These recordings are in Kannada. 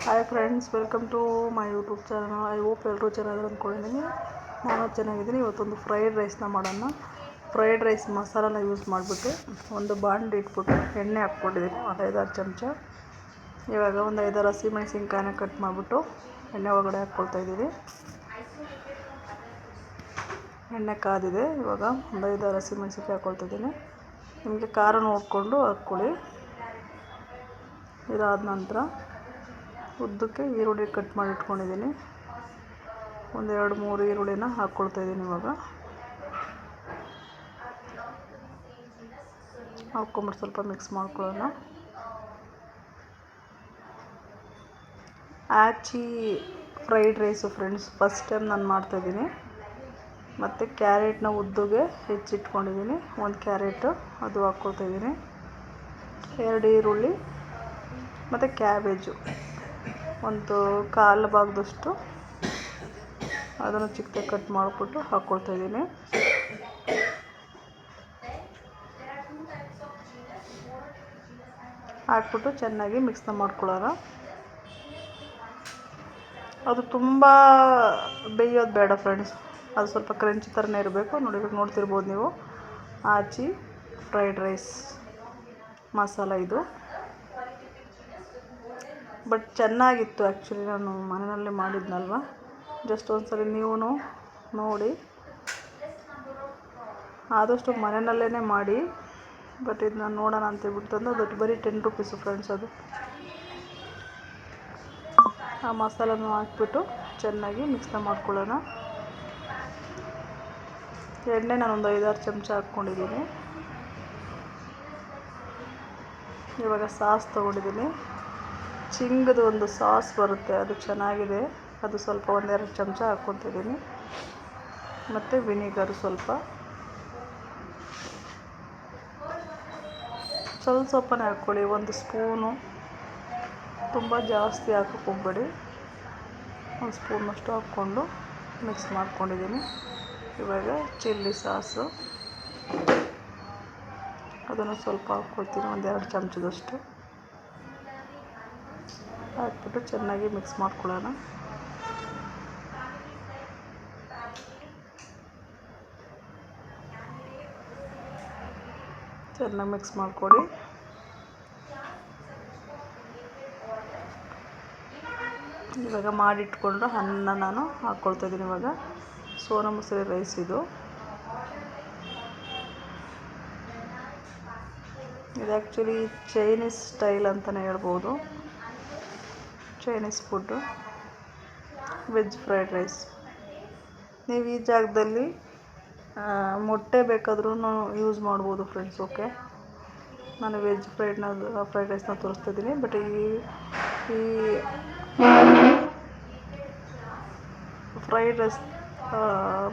Hi friends, welcome to my YouTube channel. I hope ಎಲ್ಲರೂ ಚೆನ್ನಾಗಿದ್ದಾರೆ ಅಂದ್ಕೊಂಡಿದ್ದೀನಿ. ನಾನು ಚೆನ್ನಾಗಿದ್ದೀನಿ. ಇವತ್ತೊಂದು ಫ್ರೈಡ್ ರೈಸ್ನ ಮಾಡೋಣ. ಫ್ರೈಡ್ ರೈಸ್ ಮಸಾಲಾನ ಯೂಸ್ ಮಾಡಿಬಿಟ್ಟು ಒಂದು ಬಾಣಲಿ ಇಟ್ಬಿಟ್ಟು ಎಣ್ಣೆ ಹಾಕ್ಕೊಂಡಿದ್ದೀನಿ, ಒಂದು 5-6 ಚಮಚ. ಇವಾಗ ಒಂದು 5-6 ಹಸಿಮೆಣಸಿನ್ಕಾಯಿನ ಕಟ್ ಮಾಡಿಬಿಟ್ಟು ಎಣ್ಣೆ ಒಳಗಡೆ ಹಾಕ್ಕೊಳ್ತಾಯಿದ್ದೀನಿ. ಎಣ್ಣೆ ಕಾದಿದೆ. ಇವಾಗ ಒಂದು 5-6 ಹಸಿಮೆಣಸಿನ್ಕಾಯಿ ಹಾಕ್ಕೊಳ್ತಾಯಿದ್ದೀನಿ. ನಿಮಗೆ ಖಾರ ನೋಡಿಕೊಂಡು ಹಾಕ್ಕೊಳ್ಳಿ. ಇದಾದ ನಂತರ ಉದ್ದಕ್ಕೆ ಈರುಳ್ಳಿ ಕಟ್ ಮಾಡಿ ಇಟ್ಕೊಂಡಿದ್ದೀನಿ. ಒಂದು 2-3 ಈರುಳ್ಳಿನ ಹಾಕ್ಕೊಳ್ತಾಯಿದ್ದೀನಿ. ಇವಾಗ ಹಾಕ್ಕೊಂಬಿಟ್ಟು ಸ್ವಲ್ಪ ಮಿಕ್ಸ್ ಮಾಡ್ಕೊಳ್ಳೋಣ. Aachi fried rice friends, first time ನಾನು ಮಾಡ್ತಾಯಿದ್ದೀನಿ. ಮತ್ತು ಕ್ಯಾರೆಟ್ನ ಉದ್ದುಗೆ ಹೆಚ್ಚಿಟ್ಕೊಂಡಿದ್ದೀನಿ. ಒಂದು ಕ್ಯಾರೆಟು ಅದು ಹಾಕ್ಕೊಳ್ತಾಯಿದ್ದೀನಿ. 2 ಈರುಳ್ಳಿ ಮತ್ತು ಕ್ಯಾಬೇಜು ಒಂದು 1/4 ಭಾಗದಷ್ಟು ಅದನ್ನು ಚಿಕ್ಕದಾಗಿ ಕಟ್ ಮಾಡಿಬಿಟ್ಟು ಹಾಕ್ಕೊಳ್ತಾಯಿದ್ದೀನಿ. ಹಾಕ್ಬಿಟ್ಟು ಚೆನ್ನಾಗಿ ಮಿಕ್ಸ್ನ ಮಾಡ್ಕೊಳ್ಳೋಣ. ಅದು ತುಂಬ ಬೇಯೋದು ಬೇಡ ಫ್ರೆಂಡ್ಸ್, ಅದು ಸ್ವಲ್ಪ ಕ್ರಂಚಿ ಥರನೇ ಇರಬೇಕು. ನೋಡ್ತಿರ್ಬೋದು ನೀವು. ಆಚಿ ಫ್ರೈಡ್ ರೈಸ್ ಮಸಾಲ ಇದು. ಬಟ್ ಚೆನ್ನಾಗಿತ್ತು. ಆ್ಯಕ್ಚುಲಿ ನಾನು ಮನೆಯಲ್ಲೇ ಮಾಡಿದ್ನಲ್ವ. ಜಸ್ಟ್ ಒಂದ್ಸಲ ನೀವು ನೋಡಿ, ಆದಷ್ಟು ಮನೆಯಲ್ಲೇ ಮಾಡಿ. ಬಟ್ ಇದು ನಾನು ನೋಡೋಣ ಅಂತೇಳ್ಬಿಟ್ಟು ತಂದು, ಅದು ಬರೀ 10 ರೂಪೀಸು ಫ್ರೆಂಡ್ಸ್. ಅದು ಆ ಮಸಾಲನೂ ಹಾಕ್ಬಿಟ್ಟು ಚೆನ್ನಾಗಿ ಮಿಕ್ಸ್ನ ಮಾಡ್ಕೊಳ್ಳೋಣ. ಎಣ್ಣೆ ನಾನೊಂದು 5-6 ಚಮಚ ಹಾಕ್ಕೊಂಡಿದ್ದೀನಿ. ಇವಾಗ ಸಾಸ್ ತೊಗೊಂಡಿದ್ದೀನಿ. ಚಿಂಗದು ಒಂದು ಸಾಸ್ ಬರುತ್ತೆ, ಅದು ಚೆನ್ನಾಗಿದೆ. ಅದು ಸ್ವಲ್ಪ 1-2 ಚಮಚ ಹಾಕ್ಕೊತಿದ್ದೀನಿ. ಮತ್ತು ವಿನಿಗರು ಸ್ವಲ್ಪನೇ ಹಾಕ್ಕೊಳ್ಳಿ. 1 ಸ್ಪೂನು, ತುಂಬ ಜಾಸ್ತಿ ಹಾಕೋಕ್ಕೆ ಹೋಗಬೇಡಿ. 1 ಸ್ಪೂನಷ್ಟು ಹಾಕ್ಕೊಂಡು ಮಿಕ್ಸ್ ಮಾಡ್ಕೊಂಡಿದ್ದೀನಿ. ಇವಾಗ ಚಿಲ್ಲಿ ಸಾಸು ಅದನ್ನು ಸ್ವಲ್ಪ ಹಾಕ್ಕೊಳ್ತೀನಿ, 1-2 ಚಮಚದಷ್ಟು ಹಾಕ್ಬಿಟ್ಟು ಚೆನ್ನಾಗಿ ಮಿಕ್ಸ್ ಮಾಡ್ಕೊಳ್ಳೋಣ. ಚೆನ್ನಾಗಿ ಮಿಕ್ಸ್ ಮಾಡಿಕೊಡಿ. ಇವಾಗ ಮಾಡಿಟ್ಕೊಂಡು ಅನ್ನ ನಾನು ಹಾಕ್ಕೊಳ್ತಾಯಿದ್ದೀನಿ. ಇವಾಗ ಸೋನಾ ಮಸೂರಿ ರೈಸ್ ಇದು ಆ್ಯಕ್ಚುಲಿ ಚೈನೀಸ್ ಸ್ಟೈಲ್ ಅಂತಲೇ ಹೇಳ್ಬೋದು. Chinese food, veg fried rice. ನೀವು ಈ ಜಾಗದಲ್ಲಿ ಮೊಟ್ಟೆ ಬೇಕಾದ್ರೂ ಯೂಸ್ ಮಾಡ್ಬೋದು ಫ್ರೆಂಡ್ಸ್. ಓಕೆ, ನಾನು ವೆಜ್ ಫ್ರೈಡ್ ರೈಸ್ನ ತೋರಿಸ್ತಾಯಿದ್ದೀನಿ. ಬಟ್ ಈ ಫ್ರೈಡ್ ರೈಸ್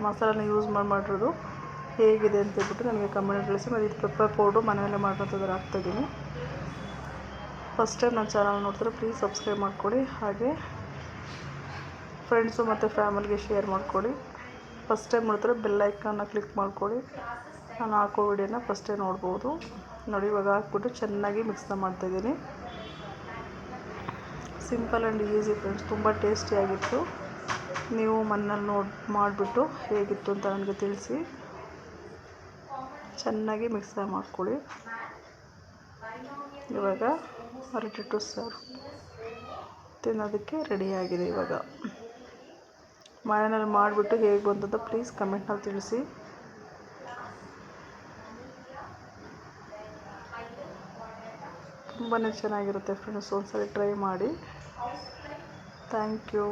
ಮಸಾಲಾನ ಯೂಸ್ ಮಾಡಿರೋದು ಹೇಗಿದೆ ಅಂತೇಳ್ಬಿಟ್ಟು ನನಗೆ ಕಮೆಂಟ್ ತಿಳಿಸಿ. ಮತ್ತು ಇದು ಪೆಪ್ಪರ್ ಪೌಡ್ರು ಮನೆಯಲ್ಲೇ ಮಾಡ್ಕೊತಿದ್ದಾರೆ, ಹಾಕ್ತಾಯಿದ್ದೀನಿ. ಫಸ್ಟ್ ಟೈಮ್ ನನ್ನ ಚಾನಲ್ ನೋಡ್ತಾರೆ, ಪ್ಲೀಸ್ ಸಬ್ಸ್ಕ್ರೈಬ್ ಮಾಡ್ಕೊಳ್ಳಿ. ಹಾಗೆ ಫ್ರೆಂಡ್ಸು ಮತ್ತು ಫ್ಯಾಮಿಲಿಗೆ ಶೇರ್ ಮಾಡ್ಕೊಳ್ಳಿ. ಫಸ್ಟ್ ಟೈಮ್ ನೋಡ್ತಾರೆ ಬೆಲ್ ಐಕಾನ್ನ ಕ್ಲಿಕ್ ಮಾಡ್ಕೊಳ್ಳಿ. ನಾನು ಹಾಕೋ ವಿಡಿಯೋನ ಫಸ್ಟ್ ಟೈಮ್ ನೋಡ್ಬೋದು. ನೋಡಿ, ಇವಾಗ ಹಾಕ್ಬಿಟ್ಟು ಚೆನ್ನಾಗಿ ಮಿಕ್ಸ್ನ ಮಾಡ್ತಾಯಿದ್ದೀನಿ. ಸಿಂಪಲ್ ಆ್ಯಂಡ್ ಈಸಿ ಫ್ರೆಂಡ್ಸ್, ತುಂಬ ಟೇಸ್ಟಿಯಾಗಿತ್ತು. ನೀವು ಮನೇಲಿ ಮಾಡಿಬಿಟ್ಟು ಹೇಗಿತ್ತು ಅಂತ ನನಗೆ ತಿಳಿಸಿ. ಚೆನ್ನಾಗಿ ಮಿಕ್ಸ್ ಮಾಡ್ಕೊಳ್ಳಿ. ಇವಾಗ ರೆಡಿ ಟು ಸರ್ವ್, ತಿನ್ನೋದಕ್ಕೆ ರೆಡಿಯಾಗಿದೆ. ಇವಾಗ ಮನೆಯಲ್ಲಿ ಮಾಡಿಬಿಟ್ಟು ಹೇಗೆ ಬಂತಂತ ಪ್ಲೀಸ್ ಕಮೆಂಟ್ನಲ್ಲಿ ತಿಳಿಸಿ. ತುಂಬಾ ಚೆನ್ನಾಗಿರುತ್ತೆ ಫ್ರೆಂಡ್ಸ್, ಒಂದ್ಸರಿ ಟ್ರೈ ಮಾಡಿ. Thank you.